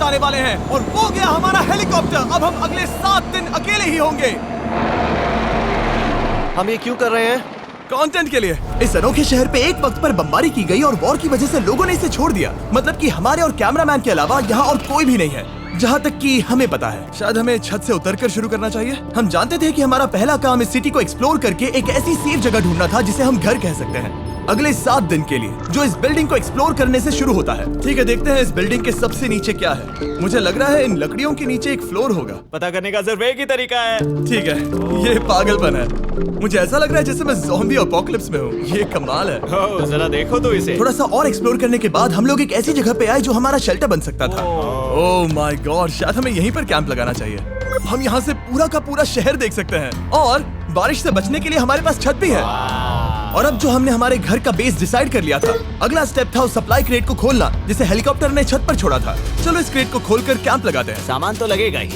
आने वाले हैं और वो गया हमारा हेलीकॉप्टर। अब हम अगले 7 दिन अकेले ही होंगे। हम ये क्यों कर रहे हैं? कंटेंट के लिए। इस अनोखे शहर पे एक वक्त पर बमबारी की गई और वॉर की वजह से लोगों ने इसे छोड़ दिया। मतलब कि हमारे और कैमरामैन के अलावा यहाँ और कोई भी नहीं है, जहाँ तक कि हमें पता है। शायद हमें छत से उतरकर शुरू करना चाहिए। हम जानते थे कि हमारा पहला काम इस सिटी को एक्सप्लोर करके एक ऐसी सेफ जगह ढूंढना था जिसे हम घर कह सकते हैं, अगले 7 दिन के लिए, जो इस बिल्डिंग को एक्सप्लोर करने से शुरू होता है। ठीक है, देखते हैं इस बिल्डिंग के सबसे नीचे क्या है। मुझे लग रहा है इन लकड़ियों के नीचे एक फ्लोर होगा। पता करने का सिर्फ एक ही तरीका है। ठीक है, ये पागलपन है। मुझे ऐसा लग रहा है जैसे मैं ज़ॉम्बी अपोकलिप्स में हूँ। ये कमाल है। ओह, जरा देखो तो इसे। थोड़ा सा और एक्सप्लोर करने के बाद हम लोग एक ऐसी जगह पे आए जो हमारा शेल्टर बन सकता था। ओह माय गॉड, शायद हमें यहीं पर कैंप लगाना चाहिए। हम यहाँ से पूरा का पूरा शहर देख सकते हैं और बारिश से बचने के लिए हमारे पास छत भी है। और अब जो हमने हमारे घर का बेस डिसाइड कर लिया था, अगला स्टेप था उस सप्लाई क्रेट को खोलना जिसे हेलीकॉप्टर ने छत पर छोड़ा था। चलो इस क्रेट को खोलकर कैंप लगाते हैं। सामान तो लगेगा ही।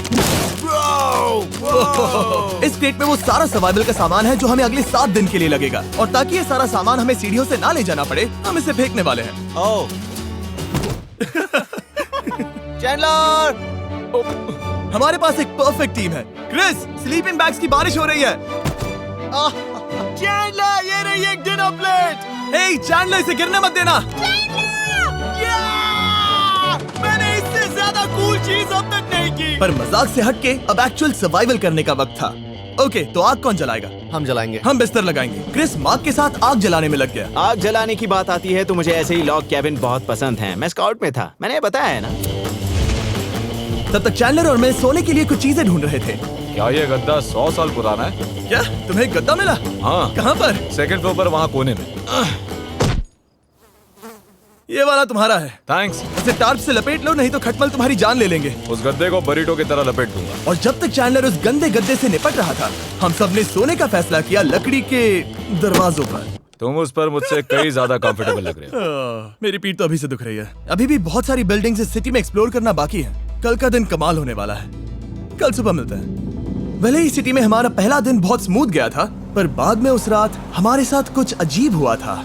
इस क्रेट में वो सारा सर्वाइवल का सामान है जो हमें अगले 7 दिन के लिए लगेगा। और ताकि ये सारा सामान हमें सीढ़ियों से ना ले जाना पड़े, हम इसे फेंकने वाले हैं। ओह, चैंडलर! हमारे पास एक परफेक्ट टीम है। क्रिस, स्लीपिंग बैग्स की बारिश हो रही है। चैंडलर, ये रही एक डिनर प्लेट। हे चैंडलर, इसे गिरने मत देना। मैंने इससे ज्यादा कूल चीज अब तक नहीं की। पर मजाक से हटके अब एक्चुअल सर्वाइवल करने का वक्त था। ओके, तो आग कौन जलाएगा? हम जलाएंगे। हम बिस्तर लगाएंगे। क्रिस मार्क के साथ आग जलाने में लग गया। आग जलाने की बात आती है तो मुझे ऐसे ही लॉग कैबिन बहुत पसंद हैं। मैं स्काउट में था, मैंने बताया है ना। तब तक चैंडलर और मैं सोने के लिए कुछ चीजें ढूंढ रहे थे। क्या ये गद्दा 100 साल पुराना है? क्या तुम्हें गद्दा मिला? हाँ। कहाँ पर? सेकंड फ्लोर पर, वहाँ कोने में। ये वाला तुम्हारा है। थैंक्स। इसे टार्प से लपेट लो, नहीं तो खटमल तुम्हारी जान ले लेंगे। उस गद्दे को बरीटो की तरह लपेट दूंगा। और जब तक चैंडलर उस गंदे गद्दे से निपट रहा था, हम सब ने सोने का फैसला किया लकड़ी के दरवाजों पर। तुम उस पर मुझसे कई ज्यादा कंफर्टेबल लग रहे हो। मेरी पीठ तो अभी से दुख रही है। अभी भी बहुत सारी बिल्डिंग्स इस सिटी में एक्सप्लोर करना बाकी है। कल का दिन कमाल होने वाला है। कल सुबह मिलते हैं। भले ही सिटी में हमारा पहला दिन बहुत स्मूथ गया था, पर बाद में उस रात हमारे साथ कुछ अजीब हुआ था।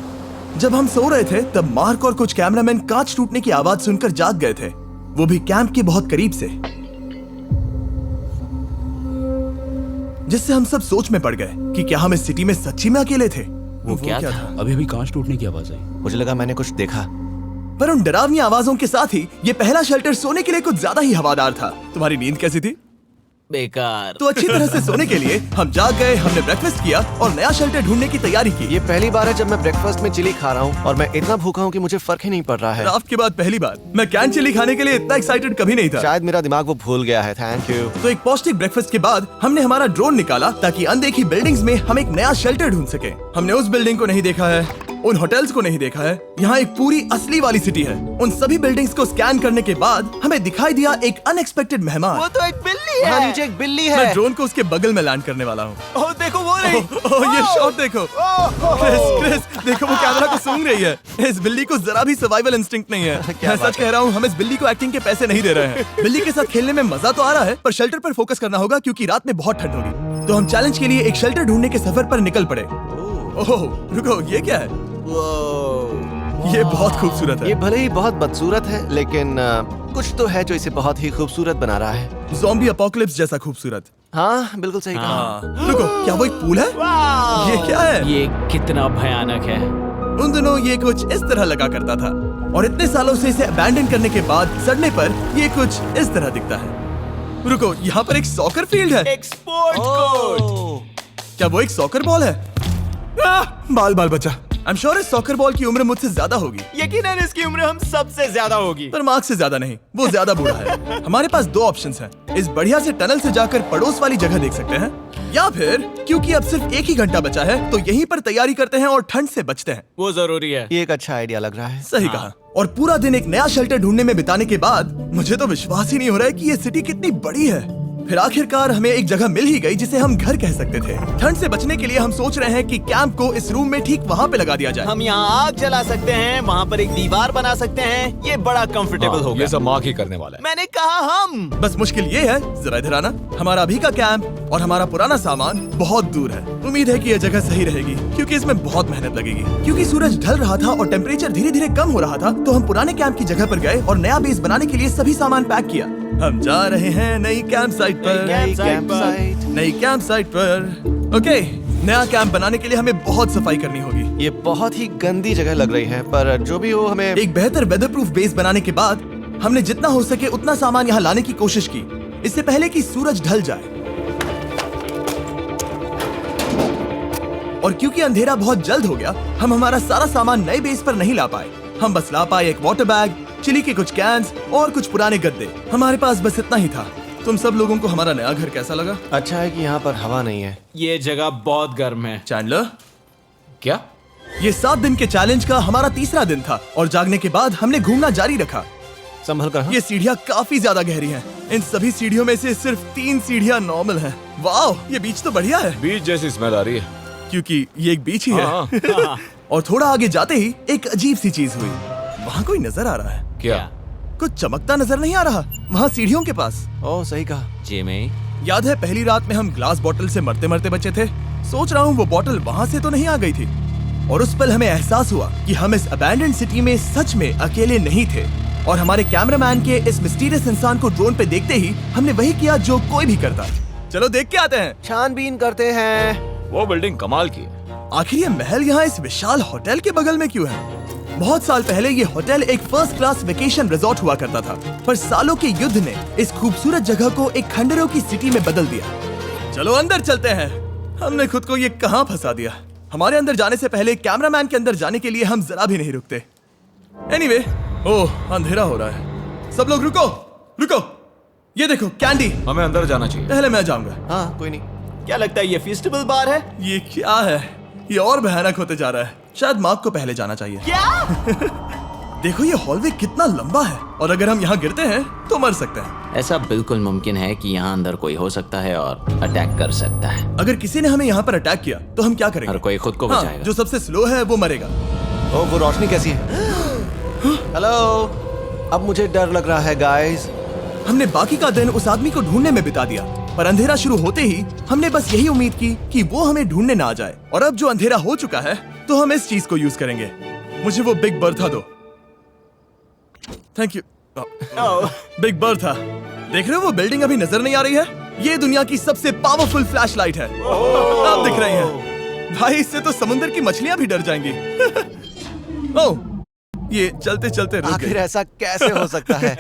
जब हम सो रहे थे तब मार्क और कुछ कैमरामैन कांच टूटने की आवाज सुनकर जाग गए थे, वो भी कैंप के बहुत करीब से, जिससे हम सब सोच में पड़ गए कि क्या हम इस सिटी में सच्ची में अकेले थे। वो क्या था? अभी अभी कांच टूटने की आवाज आई। मुझे लगा मैंने कुछ देखा। पर उन डरावनी आवाजों के साथ ही ये पहला शेल्टर सोने के लिए कुछ ज्यादा ही हवादार था। तुम्हारी नींद कैसी थी? बेकार। तो अच्छी तरह से सोने के लिए हम जाग गए, हमने ब्रेकफास्ट किया और नया शेल्टर ढूंढने की तैयारी की। ये पहली बार है जब मैं ब्रेकफास्ट में चिली खा रहा हूँ और मैं इतना भूखा हूँ कि मुझे फर्क ही नहीं पड़ रहा है। रात के बाद पहली बार। मैं कैन चिली खाने के लिए इतना एक्साइटेड कभी नहीं था। शायद मेरा दिमाग वो भूल गया है। Thank you. तो एक पौष्टिक ब्रेकफास्ट के बाद हमने हमारा ड्रोन निकाला ताकि अनदेखी बिल्डिंग्स में हम एक नया शेल्टर ढूंढ सके। हमने उस बिल्डिंग को नहीं देखा है, उन होटल्स को नहीं देखा है। यहाँ एक पूरी असली वाली सिटी है। उन सभी बिल्डिंग्स को स्कैन करने के बाद हमें दिखाई दिया एक अनएक्सपेक्टेड मेहमान। वो तो एक बिल्ली वहाँ है। नीचे एक बिल्ली मैं है। ड्रोन को उसके बगल में लैंड करने वाला हूँ। ओह, देखो वो रही। ओह, ये शॉट देखो। क्रिस, देखो वो कैमरा को सूंघ रही है। इस बिल्ली को जरा भी सर्वाइवल इंस्टिंक्ट नहीं है। मैं सच कह रहा हूँ, हम इस बिल्ली को एक्टिंग के पैसे नहीं दे रहे हैं। बिल्ली के साथ खेलने में मजा तो आ रहा है, पर शेल्टर पर फोकस करना होगा क्योंकि रात में बहुत ठंड होगी। तो हम चैलेंज के लिए एक शेल्टर ढूंढने के सफर पर निकल पड़े। ओह रुको, ये क्या है? ये बहुत खूबसूरत है। ये भले ही बहुत बदसूरत है, लेकिन कुछ तो है जो इसे बहुत ही खूबसूरत बना रहा है। ज़ॉम्बी अपोकलिप्स जैसा खूबसूरत। हाँ, बिल्कुल सही कहा। हाँ। रुको, क्या वो एक पूल है? ये क्या है? ये कितना भयानक है। उन दिनों ये कुछ इस तरह लगा करता था और इतने सालों से इसे अबैंडन करने के बाद सड़ने पर ये कुछ इस तरह दिखता है। रुको, यहाँ पर एक सॉकर फील्ड है। एक स्पोर्ट्स कोर्ट। क्या वो एक सॉकर बॉल है? बाल बाल बचा। आई एम श्योर इस सॉकर बॉल की उम्र मुझसे ज्यादा होगी। यकीनन इसकी उम्र हम सबसे ज्यादा होगी। पर मार्क से ज्यादा नहीं, वो ज्यादा बूढ़ा है। हमारे पास 2 ऑप्शंस हैं। इस बढ़िया से टनल से जाकर पड़ोस वाली जगह देख सकते हैं, या फिर क्योंकि अब सिर्फ 1 ही घंटा बचा है तो यहीं पर तैयारी करते हैं और ठंड से बचते हैं। वो जरूरी है। ये एक अच्छा आइडिया लग रहा है। सही कहा। और पूरा दिन एक नया शेल्टर ढूंढने में बिताने के बाद मुझे तो विश्वास ही नहीं हो रहा है कि ये सिटी कितनी बड़ी है। फिर आखिरकार हमें एक जगह मिल ही गई जिसे हम घर कह सकते थे। ठंड से बचने के लिए हम सोच रहे हैं कि कैंप को इस रूम में ठीक वहाँ पे लगा दिया जाए। हम यहाँ आग जला सकते हैं, वहाँ पर एक दीवार बना सकते हैं। ये बड़ा कंफर्टेबल हाँ, होगा। ये सब मार्क ही करने वाला है। मैंने कहा हम। बस मुश्किल ये है, जरा इधर आना, हमारा अभी का कैंप और हमारा पुराना सामान बहुत दूर है। उम्मीद है कि यह जगह सही रहेगी क्योंकि इसमें बहुत मेहनत लगेगी। क्योंकि सूरज ढल रहा था और टेम्परेचर धीरे धीरे कम हो रहा था, तो हम पुराने कैंप की जगह पर गए और नया बेस बनाने के लिए सभी सामान पैक किया। हम जा रहे हैं नई कैंप साइट पर। नई कैंप साइट पर। ओके, नया कैंप बनाने के लिए हमें बहुत सफाई करनी होगी। ये बहुत ही गंदी जगह लग रही है, पर जो भी हो हमें एक बेहतर वेदर प्रूफ बेस बनाने के बाद हमने जितना हो सके उतना सामान यहाँ लाने की कोशिश की, इससे पहले कि सूरज ढल जाए। और क्योंकि अंधेरा बहुत जल्द हो गया, हम हमारा सारा सामान नए बेस पर नहीं ला पाए। हम बस ला पाए एक वाटर बैग, चिली के कुछ कैंस और कुछ पुराने गद्दे। हमारे पास बस इतना ही था। तुम सब लोगों को हमारा नया घर कैसा लगा? अच्छा है कि यहाँ पर हवा नहीं है। ये जगह बहुत गर्म है। चैंडलर, क्या? ये 7 दिन के चैलेंज का हमारा तीसरा दिन था और जागने के बाद हमने घूमना जारी रखा। संभल कर। हाँ? ये सीढ़ियाँ काफी ज्यादा गहरी हैं। इन सभी सीढ़ियों में से सिर्फ 3 सीढ़ियाँ नॉर्मल हैं। वाह, ये बीच तो बढ़िया है बीच जैसी स्मेल आ रही है। क्योंकि ये एक बीच ही है। हाँ। और थोड़ा आगे जाते ही एक अजीब सी चीज हुई। वहाँ कोई नजर आ रहा है। क्या? कुछ चमकता नजर नहीं आ रहा वहाँ सीढ़ियों के पास। ओह, सही कहा। जिमी, याद है पहली रात में हम ग्लास बॉटल से मरते मरते बचे थे? सोच रहा हूँ वो बॉटल वहाँ से तो नहीं आ गई थी। और उस पल हमें एहसास हुआ कि हम इस अबैंडन्ड सिटी में सच में अकेले नहीं थे। और हमारे कैमरामैन के इस मिस्टीरियस इंसान को ड्रोन पे देखते ही हमने वही किया जो कोई भी करता। चलो देख के आते हैं। छानबीन करते हैं। वो बिल्डिंग कमाल की है। आखिर ये महल यहाँ इस विशाल होटल के बगल में क्यों है? बहुत साल पहले ये होटल एक फर्स्ट क्लास वेकेशन रिजॉर्ट हुआ करता था, पर सालों के युद्ध ने इस खूबसूरत जगह को एक खंडरों की सिटी में बदल दिया। चलो अंदर चलते हैं। हमने खुद को ये कहाँ फंसा दिया। हमारे अंदर जाने से पहले कैमरामैन के अंदर जाने के लिए हम जरा भी नहीं रुकते। एनीवे, ओह अंधेरा हो रहा है। सब लोग रुको, रुको। ये देखो कैंडी। हमें अंदर जाना चाहिए। पहले मैं जाऊंगा। हाँ, कोई नहीं। क्या लगता है ये फेस्टिवल बार है? ये क्या है? ये और भयानक होते जा रहा है। शायद मार्क को पहले जाना चाहिए। क्या? देखो ये हॉलवे कितना लंबा है और अगर हम यहाँ गिरते हैं तो मर सकते हैं। ऐसा बिल्कुल मुमकिन है कि यहाँ अंदर कोई हो सकता है और अटैक कर सकता है। अगर किसी ने हमें यहाँ पर अटैक किया तो हम क्या करेंगे? हर कोई खुद को हाँ, बचाएगा। जो सबसे स्लो है वो मरेगा। ओह, वो रोशनी कैसी है? हेलो, अब मुझे डर लग रहा है गाइस। हमने बाकी का दिन उस आदमी को ढूंढने में बिता दिया, पर अंधेरा शुरू होते ही हमने बस यही उम्मीद की कि वो हमें ढूंढने ना आ जाए। और अब जो अंधेरा हो चुका है तो हम इस चीज को यूज करेंगे। मुझे वो बिग बर्था दो। Thank you. बिग बर्था, देख रहे हो वो बिल्डिंग अभी नजर नहीं आ रही है? ये दुनिया की सबसे पावरफुल फ्लैशलाइट है। अब दिख रही है। भाई इससे तो समुद्र की मछलियां भी डर जाएंगी। ओह, ये चलते चलते रुक आखिर गई। ऐसा कैसे हो सकता है?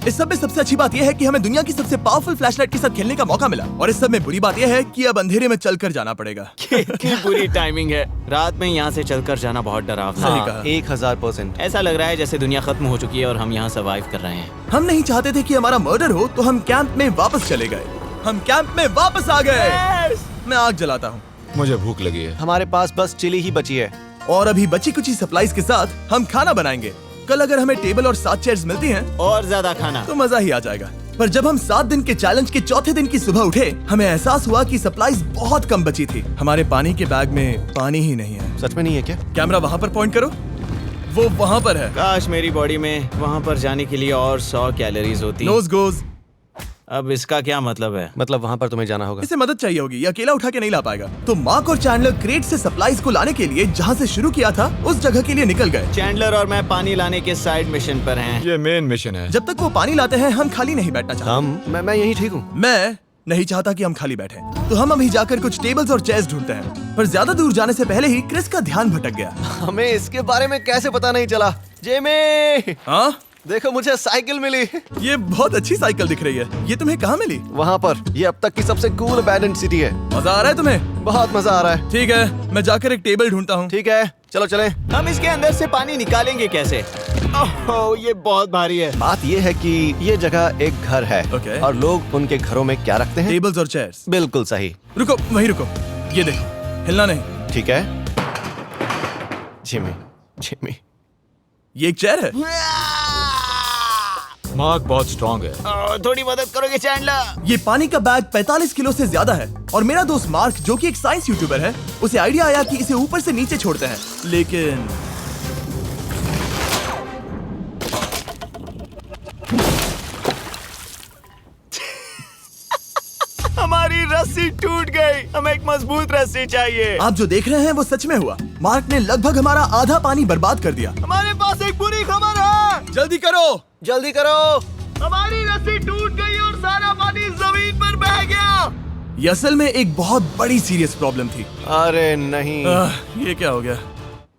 इस सब में सबसे अच्छी बात यह है कि हमें दुनिया की सबसे पावरफुल फ्लैशलाइट के साथ खेलने का मौका मिला। और इस सब में बुरी बात यह है कि अब अंधेरे में चलकर जाना पड़ेगा। कितनी बुरी टाइमिंग है। रात में यहाँ से चलकर जाना बहुत डरावना सही है। कहा। 1000%। ऐसा लग रहा है जैसे दुनिया खत्म हो चुकी है और हम यहाँ सर्वाइव कर रहे हैं। हम नहीं चाहते थे कि हमारा मर्डर हो, तो हम कैंप में वापस चले गए। हम कैंप में वापस आ गए। मैं आग जलाता हूँ मुझे भूख लगी है। हमारे पास बस चिली ही बची है। और अभी बची कुछ सप्लाईज के साथ हम खाना बनाएंगे। कल अगर हमें टेबल और 7 चेयर्स मिलती हैं और ज्यादा खाना। तो मजा ही आ जाएगा। पर जब हम 7 दिन के चैलेंज के चौथे दिन की सुबह उठे, हमें एहसास हुआ कि सप्लाईज बहुत कम बची थी। हमारे पानी के बैग में पानी ही नहीं है। सच में नहीं है क्या? कैमरा वहाँ पर पॉइंट करो, वो वहाँ पर है। काश मेरी बॉडी में वहाँ पर जाने के लिए और 100 कैलोरीज होती। नोज गोज। अब इसका क्या मतलब है? मतलब वहाँ पर तुम्हें जाना होगा। इसे मदद चाहिए होगी, ये अकेला उठा के नहीं ला पाएगा। तो मार्क और चैंडलर क्रेट से सप्लाईज को लाने के लिए जहाँ से शुरू किया था उस जगह के लिए निकल गए। चैंडलर और मैं पानी लाने के साइड मिशन पर हैं। ये मेन मिशन है। जब तक वो पानी लाते हैं हम खाली नहीं बैठना चाहते। मैं यही ठीक हूँ। मैं नहीं चाहता कि हम खाली बैठे, तो हम अभी जाकर कुछ टेबल्स और चेयर्स ढूंढते हैं। पर ज्यादा दूर जाने से पहले ही क्रिस का ध्यान भटक गया। हमें इसके बारे में कैसे पता नहीं चला? जेमी, हाँ, देखो मुझे साइकिल मिली। ये बहुत अच्छी साइकिल दिख रही है। ये तुम्हें कहाँ मिली? वहाँ पर। ये अब तक की सबसे कूल अबैंडन्ड सिटी है। मजा आ रहा है तुम्हें? बहुत मजा आ रहा है। ठीक है, मैं जाकर एक टेबल ढूंढता हूँ। ठीक है, चलो चलें। हम इसके अंदर से पानी निकालेंगे कैसे? ओह, ये बहुत भारी है। बात ये है कि ये जगह एक घर है। Okay. और लोग उनके घरों में क्या रखते हैं? टेबल्स और चेयर्स। बिल्कुल सही। रुको, वहीं रुको। ये देखो, हिलना नहीं। ठीक है। Jimmy, Jimmy. ये एक चेयर है। मार्क बहुत स्ट्रांग है। थोड़ी मदद करोगे चैंडलर? ये पानी का बैग 45 किलो से ज्यादा है और मेरा दोस्त मार्क जो कि एक साइंस यूट्यूबर है, उसे आइडिया आया कि इसे ऊपर से नीचे छोड़ते हैं, लेकिन हमारी रस्सी टूट गई। हमें एक मजबूत रस्सी चाहिए। आप जो देख रहे हैं वो सच में हुआ। मार्क ने लगभग हमारा आधा पानी बर्बाद कर दिया। हमारे पास एक बुरी खबर है। जल्दी करो। जल्दी करो। हमारी रस्सी टूट गई और सारा पानी जमीन पर बह गया। ये असल में एक बहुत बड़ी सीरियस प्रॉब्लम थी। अरे नहीं। ये क्या हो गया?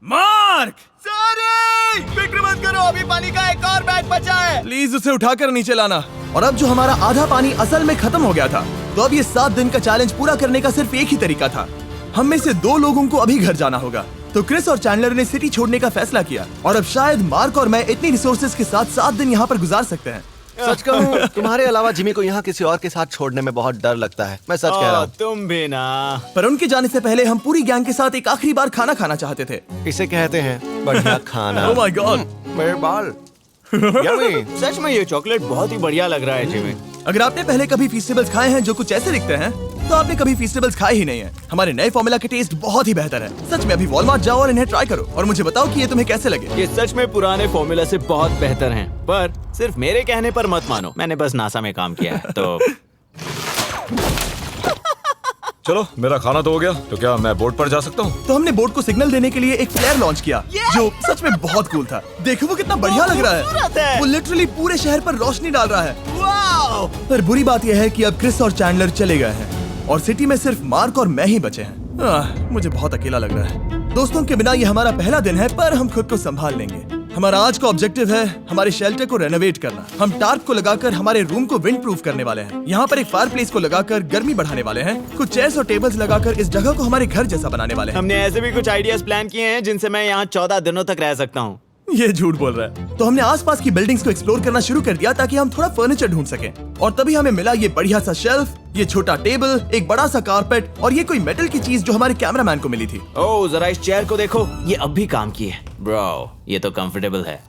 मार्क, सॉरी, फिक्र मत करो, अभी पानी का एक और बैग बचा है। प्लीज उसे उठाकर नीचे लाना। और अब जो हमारा आधा पानी असल में खत्म हो गया था, तो अब ये 7 दिन का चैलेंज पूरा करने का सिर्फ एक ही तरीका था। हम में से 2 लोगों को अभी घर जाना होगा। तो क्रिस और चैंडलर ने सिटी छोड़ने का फैसला किया और अब शायद मार्क और मैं इतनी रिसोर्सेज के साथ 7 दिन यहाँ पर गुजार सकते हैं। सच कहूँ, तुम्हारे अलावा जिमी को यहाँ किसी और के साथ छोड़ने में बहुत डर लगता है। मैं सच कह रहा हूँ। तुम भी ना। पर उनके जाने से पहले हम पूरी गैंग के साथ एक आखिरी बार खाना खाना चाहते थे। इसे कहते हैं बढ़िया खाना। Oh my God! मेरे बाल। यम्मी। सच में ये चॉकलेट बहुत ही बढ़िया लग रहा है जिमी। अगर आपने पहले कभी फीस्टेबल्स खाए हैं जो कुछ ऐसे दिखते हैं, तो आपने कभी फीस्टेबल्स खाए ही नहीं है। हमारे नए फॉर्मूला के टेस्ट बहुत ही बेहतर है। सच में अभी वॉलमार्ट जाओ और इन्हें ट्राई करो और मुझे बताओ कि ये तुम्हें कैसे लगे। ये सच में पुराने फॉर्मूला से बहुत बेहतर हैं, पर सिर्फ मेरे कहने पर मत मानो। मैंने बस नासा में काम किया है तो। चलो, मेरा खाना तो हो गया, तो क्या मैं बोट पर जा सकता हूँ? तो हमने बोट को सिग्नल देने के लिए एक फ्लेयर लॉन्च किया, जो सच में बहुत कूल था। देखो वो कितना बढ़िया लग रहा खूबसूरत है। है। वो लिटरली पूरे शहर पर रोशनी डाल रहा है। वाओ! पर बुरी बात यह है कि अब क्रिस और चैंडलर चले गए हैं और सिटी में सिर्फ मार्क और मैं ही बचे हैं। मुझे बहुत अकेला लग रहा है। दोस्तों के बिना ये हमारा पहला दिन है, पर हम खुद को संभाल लेंगे। हमारा आज का ऑब्जेक्टिव है हमारे शेल्टर को रेनोवेट करना। हम टार्प को लगाकर हमारे रूम को विंड प्रूफ करने वाले हैं। यहाँ पर एक फायर प्लेस को लगाकर गर्मी बढ़ाने वाले हैं। कुछ चेयर्स और टेबल्स लगाकर इस जगह को हमारे घर जैसा बनाने वाले हैं। हमने ऐसे भी कुछ आइडियाज प्लान किए हैं जिनसे मैं यहाँ 14 दिनों तक रह सकता हूँ। ये झूठ बोल रहा है। तो हमने आसपास की बिल्डिंग्स को एक्सप्लोर करना शुरू कर दिया ताकि हम थोड़ा फर्नीचर ढूंढ सकें। और तभी हमें मिला ये बढ़िया सा शेल्फ, ये छोटा टेबल, एक बड़ा सा कारपेट और ये कोई मेटल की चीज जो हमारे कैमरामैन को मिली थी। ओह, जरा इस चेयर को देखो, ये अब भी काम की है। ब्रो, ये तो कंफर्टेबल है।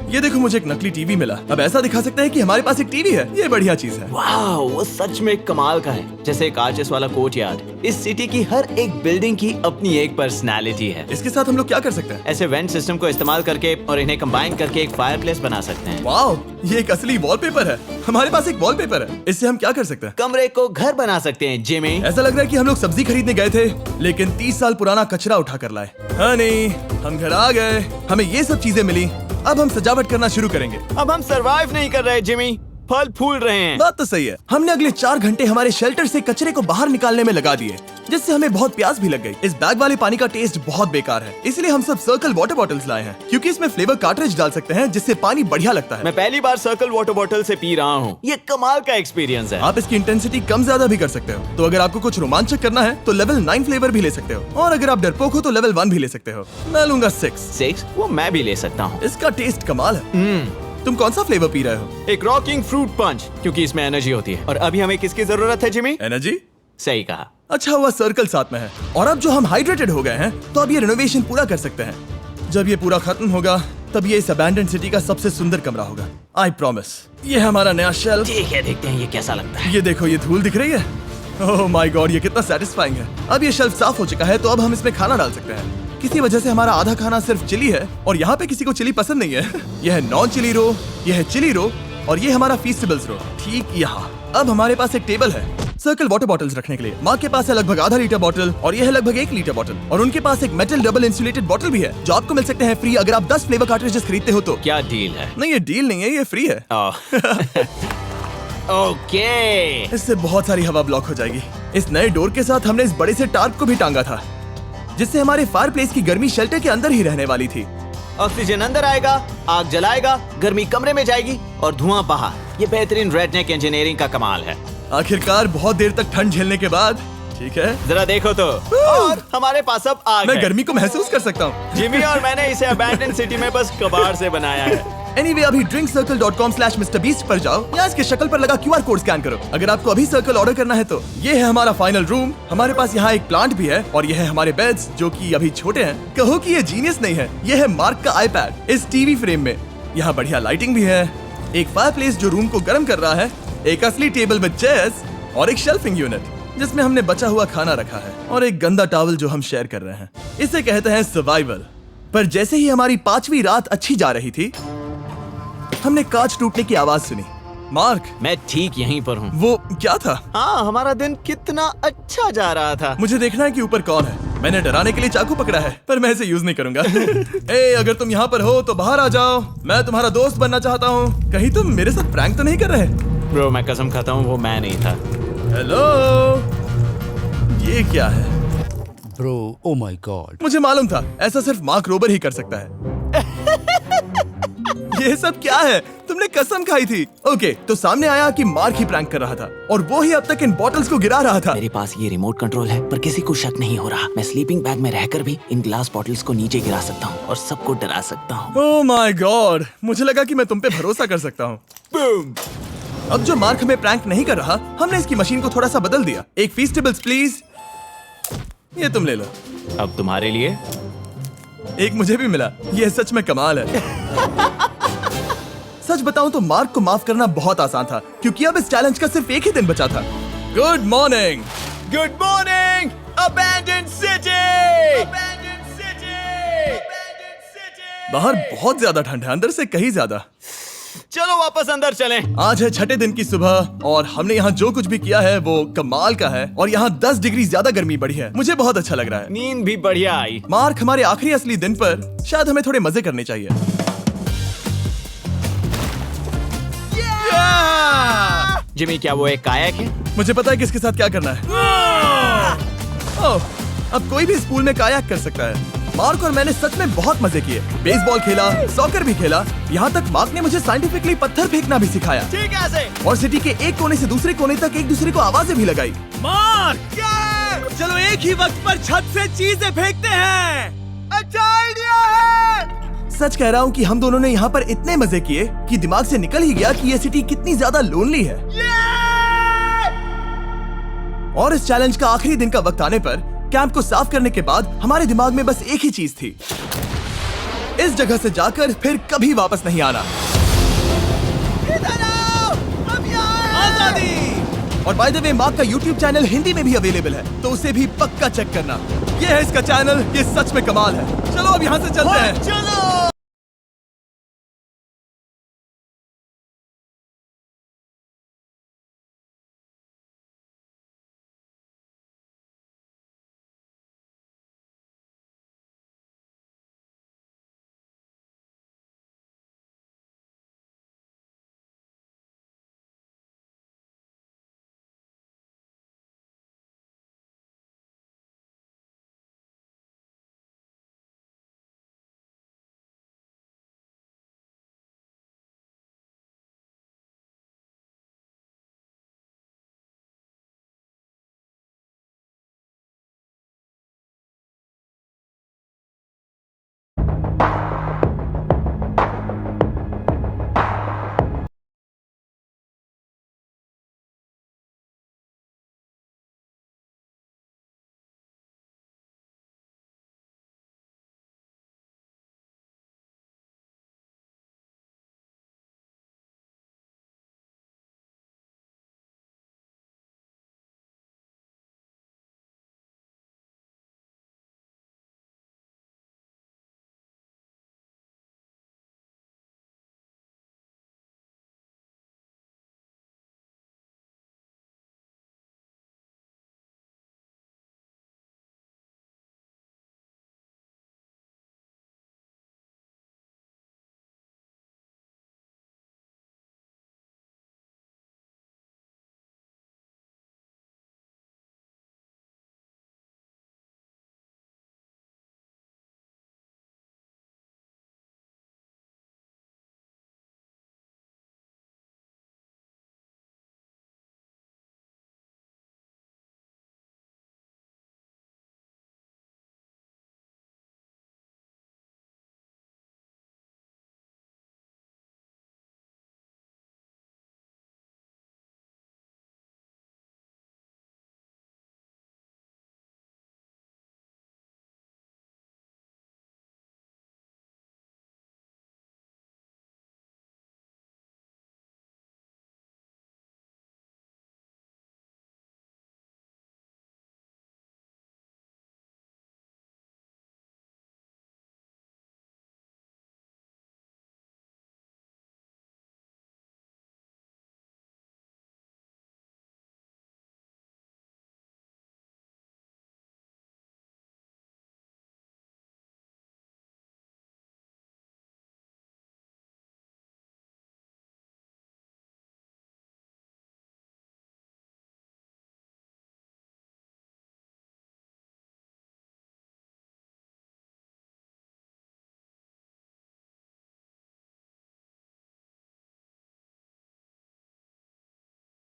ये देखो, मुझे एक नकली टीवी मिला। अब ऐसा दिखा सकते हैं कि हमारे पास एक टीवी है। ये बढ़िया चीज है। वाओ, वो सच में कमाल का है। जैसे एक आर्चेस वाला कोर्टयार्ड। इस सिटी की हर एक बिल्डिंग की अपनी एक पर्सनालिटी है। इसके साथ हम लोग क्या कर सकते हैं? ऐसे वेंट सिस्टम को इस्तेमाल करके और इन्हें कंबाइन करके एक फायरप्लेस बना सकते हैं। वाओ, ये एक असली वॉलपेपर है। हमारे पास एक वॉलपेपर है। इससे हम क्या कर सकते हैं? कमरे को घर बना सकते हैं जिमी। ऐसा लग रहा है कि हम लोग सब्जी खरीदने गए थे, लेकिन 30 साल पुराना कचरा उठा कर लाए। हाँ नहीं, हम घर आ गए, हमें ये सब चीजें मिली। अब हम सजावट करना शुरू करेंगे। अब हम सरवाइव नहीं कर रहे जिमी, फल फूल रहे हैं। बात तो सही है। हमने अगले 4 घंटे हमारे शेल्टर से कचरे को बाहर निकालने में लगा दिए, जिससे हमें बहुत प्यास भी लग गई। इस बैग वाले पानी का टेस्ट बहुत बेकार है, इसलिए हम सब सर्कल वाटर बॉटल्स लाए हैं, क्योंकि इसमें फ्लेवर कार्ट्रिज डाल सकते हैं जिससे पानी बढ़िया लगता है। मैं पहली बार सर्कल वाटर बॉटल से पी रहा हूँ। ये कमाल का एक्सपीरियंस है। आप इसकी इंटेंसिटी कम ज्यादा भी कर सकते हो। तो अगर आपको कुछ रोमांचक करना है तो लेवल 9 फ्लेवर भी ले सकते हो, और अगर आप डरपोक हो तो लेवल 1 भी ले सकते हो। मैं लूंगा 6। वो मैं भी ले सकता हूँ। इसका टेस्ट कमाल है। तुम कौन सा फ्लेवर पी रहे हो? एक रॉकिंग फ्रूट पंच, क्योंकि इसमें एनर्जी होती है। और अभी हमें किसकी जरूरत है जिमी? एनर्जी? सही कहा। अच्छा हुआ सर्कल साथ में है। और अब जो हम हाइड्रेटेड हो गए हैं, तो अब ये रिनोवेशन पूरा कर सकते हैं। जब ये पूरा खत्म होगा, तब ये इस अबैंडन्ड सिटी का सबसे सुंदर कमरा होगा। I promise. ये है हमारा नया शेल्फ। ठीक है, देखते हैं ये कैसा लगता है। ये देखो, ये धूल दिख रही है। ओह माय गॉड, ये कितना सेटिस्फाइंग है। अब ये शेल्फ साफ हो चुका है, तो अब हम इसमें खाना डाल सकते हैं। किसी वजह से हमारा आधा खाना सिर्फ चिली है, और यहाँ पे किसी को चिली पसंद नहीं है। यह है नॉन चिली रो, यह है चिली रो, और ये हमारा फीस्टेबल्स रो, ठीक यहाँ। अब हमारे पास एक टेबल है सर्कल वाटर बॉटल्स रखने के लिए। माँ के पास है लगभग आधा लीटर बॉटल, और यह है लगभग 1 लीटर बॉटल। और उनके पास एक मेटल डबल इंसुलेटेड बॉटल भी है, जो आपको मिल सकते हैं फ्री अगर आप 10 फ्लेवर कार्ट्रिजेस खरीदते हो तो। क्या डील है? नहीं, ये डील नहीं है, ये फ्री है। ओके। इससे बहुत सारी हवा ब्लॉक हो जाएगी। इस नए डोर के साथ हमने इस बड़े से टार्प को भी टांगा था, जिससे हमारे फायर प्लेस की गर्मी शेल्टर के अंदर ही रहने वाली थी। ऑक्सीजन अंदर आएगा, आग जलाएगा, गर्मी कमरे में जाएगी और धुआं बाहर। ये बेहतरीन रेडनेक इंजीनियरिंग का कमाल है। आखिरकार बहुत देर तक ठंड झेलने के बाद, ठीक है, जरा देखो तो। और हमारे पास अब आग मैं है। गर्मी को महसूस कर सकता हूँ। जिमी और मैंने इसे अबैंडन सिटी में बस कबाड़ से बनाया है। Anyway, अभी drinkcircle.com/MrBeast पर जाओ या इसके शक्ल पर लगा QR कोड स्कैन करो। अगर आपको अभी सर्कल ऑर्डर करना है तो ये है हमारा फाइनल रूम। हमारे पास यहाँ एक प्लांट भी है, और ये है हमारे बेड्स जो कि अभी छोटे हैं। कहो कि ये जीनियस नहीं है, ये है मार्क का iPad इस टीवी फ्रेम में। यहाँ बढ़िया लाइटिंग भी है, एक फायरप्लेस जो रूम को गर्म कर रहा है, एक असली टेबल विद चेयर्स और एक शेल्फिंग यूनिट जिसमें हमने बचा हुआ खाना रखा है और एक गंदा टॉवल जो हम शेयर कर रहे हैं। इसे कहते हैं सर्वाइवल। पर जैसे ही हमारी 5वीं रात अच्छी जा रही थी, हमने कांच टूटने की आवाज सुनी। मार्क, मैं ठीक यहीं पर हूँ। वो क्या था? हाँ, हमारा दिन कितना अच्छा जा रहा था। मुझे देखना है कि ऊपर कौन है। मैंने डराने के लिए चाकू पकड़ा है, पर मैं इसे यूज नहीं करूंगा। ए, अगर तुम यहाँ पर हो तो बाहर आ जाओ, मैं तुम्हारा दोस्त बनना चाहता हूँ। कहीं तुम मेरे साथ प्रैंक तो नहीं कर रहे? ब्रो, मैं कसम खाता हूँ वो मैं नहीं था। हेलो, ये क्या है? Bro, oh my God. मुझे मालूम था ऐसा सिर्फ मार्क रोबर ही कर सकता है। ये सब क्या है? तुमने कसम खाई थी। ओके, तो सामने आया कि मार्क ही प्रैंक कर रहा था और वो ही अब तक इन बॉटल्स को गिरा रहा था। मेरे पास ये रिमोट कंट्रोल है, पर किसी को शक नहीं हो रहा। मैं स्लीपिंग बैग में रहकर भी इन ग्लास बॉटल्स को नीचे गिरा सकता हूँ और सबको डरा सकता हूँ। ओह माय गॉड, मुझे लगा कि मैं तुम पे भरोसा कर सकता हूँ। अब जो मार्क हमें प्रैंक नहीं कर रहा, हमने इसकी मशीन को थोड़ा सा बदल दिया। एक फीस्टेबल्स प्लीज, ये तुम ले लो। अब तुम्हारे लिए एक मुझे भी मिला। ये सच में कमाल है। सच बताऊं तो मार्क को माफ करना बहुत आसान था, क्योंकि अब इस चैलेंज का सिर्फ एक ही दिन बचा था। Good morning, good morning, abandoned city. बाहर बहुत ज्यादा ठंड है, अंदर से कहीं ज्यादा। चलो वापस अंदर चलें। आज है 6ठे दिन की सुबह और हमने यहाँ जो कुछ भी किया है वो कमाल का है और यहाँ 10 डिग्री ज्यादा गर्मी बढ़ी है। मुझे बहुत अच्छा लग रहा है। नींद भी बढ़िया आई। मार्क, हमारे आखिरी असली दिन पर शायद हमें थोड़े मजे करने चाहिए। जिमी, क्या वो एक कायाक है? मुझे पता है किसके साथ क्या करना है। ओह, अब कोई भी इस पूल में कायाक कर सकता है। मार्क और मैंने सच में बहुत मजे किए। बेसबॉल खेला, सॉकर भी खेला, यहाँ तक मार्क ने मुझे साइंटिफिकली पत्थर फेंकना भी सिखाया। ठीक है ऐसे। और सिटी के एक कोने से दूसरे कोने तक एक दूसरे को आवाजें भी लगाई। मार्क, चलो एक ही वक्त पर छत से चीजें फेंकते हैं। अच्छा आइडिया है। सच कह रहा हूँ कि हम दोनों ने यहाँ पर इतने मजे किए कि दिमाग से निकल ही गया कि ये सिटी कितनी ज्यादा लोनली है। और इस चैलेंज का आखिरी दिन का वक्त आने पर कैंप को साफ करने के बाद हमारे दिमाग में बस एक ही चीज थी, इस जगह से जाकर फिर कभी वापस नहीं आना। आजादी! और बाय द वे, मार्क का YouTube चैनल हिंदी में भी अवेलेबल है, तो उसे भी पक्का चेक करना। ये है इसका चैनल, ये सच में कमाल है। चलो अब यहाँ से चलते हैं। चलो।